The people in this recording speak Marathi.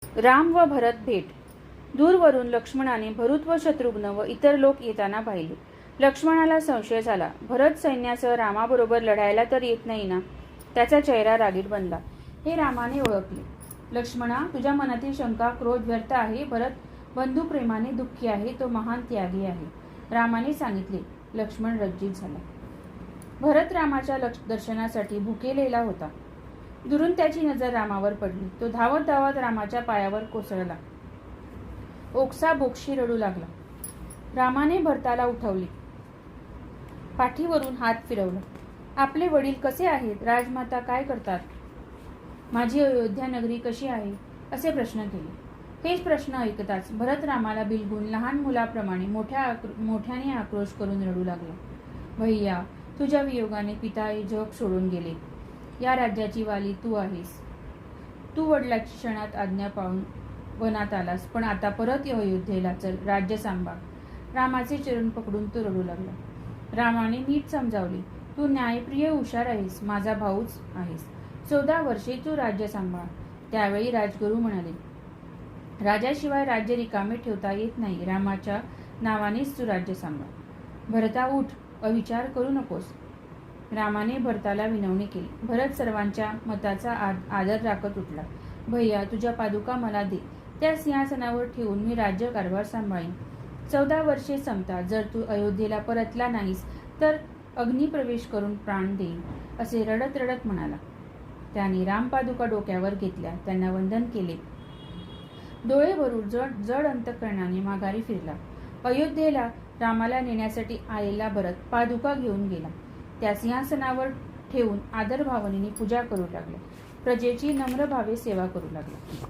राम व भरत भेट. दूरवरून लक्ष्मणाने भरत व शत्रुघ्न व इतर लोक येताना पाहिले. लक्ष्मणाला संशय झाला. भरत सैन्यासह रामाबरोबर लढायला तर येत नाही ना. त्याचा चेहरा रागीट बनला. हे रामाने ओळखले. लक्ष्मणा, तुझ्या मनातील शंका क्रोध व्यर्थ आहे. भरत बंधू प्रेमाने दुःखी आहे. तो महान त्यागी आहे, रामाने सांगितले. लक्ष्मण लज्जित झाला. भरत रामाच्या दर्शनासाठी भुकेलेला होता. दुरून त्याची नजर रामावर पडली. तो धावत धावत रामाच्या पायावर कोसळला. ओक्साबोक्शी रडू लागला. रामाने भरताला उठवले. पाठीवरून हात फिरवला. आपले वडील कसे आहेत? राजमाता काय करतात? माझी अयोध्या नगरी कशी आहे? असे प्रश्न केले. हेच प्रश्न ऐकताच भरत रामाला बिलगून लहान मुलाप्रमाणे मोठ्याने आक्रोश करून रडू लागला. भैया, तुझ्या वियोगाने पिता जग सोडून गेले. या राज्याची वाली तू आहेस. तू वडिलाची क्षणात आज्ञा पाळून वनात आलास, पण आता परत अयोध्येला चल, राज्य सांभाळ. रामाचे चरण पकडून तो रडू लागला. रामाने नीट समजावले. तू न्यायप्रिय हुशार आहेस, माझा भाऊच आहेस. 14 वर्षे तू राज्य सांभाळ. त्यावेळी राजगुरू म्हणाले, राजाशिवाय राज्य रिकामे ठेवता येत नाही. रामाच्या नावानेच तू राज्य सांभाळ. भरता उठ, अविचार करू नकोस. रामाने भरताला विनवणी केली. भरत सर्वांच्या मताचा आदर राखत उठला. भैया, तुझ्या पादुका मला दे. त्या सिंहासनावर ठेवून मी राज्यकारभार सांभाळीन. 14 वर्षे संपतात. जर तू अयोध्येला परतला नाहीस तर अग्निप्रवेश करून प्राण देईन, असे रडत रडत म्हणाला. त्याने रामपादुका डोक्यावर घेतल्या. त्यांना वंदन केले. डोळे भरून जड अंतःकरणाने माघारी फिरला. अयोध्येला रामाला नेण्यासाठी आलेला भरत पादुका घेऊन गेला. त्या सिंहासनावर ठेवून आदर भावनेने पूजा करू लागला. प्रजेची नम्र भावे सेवा करू लागला.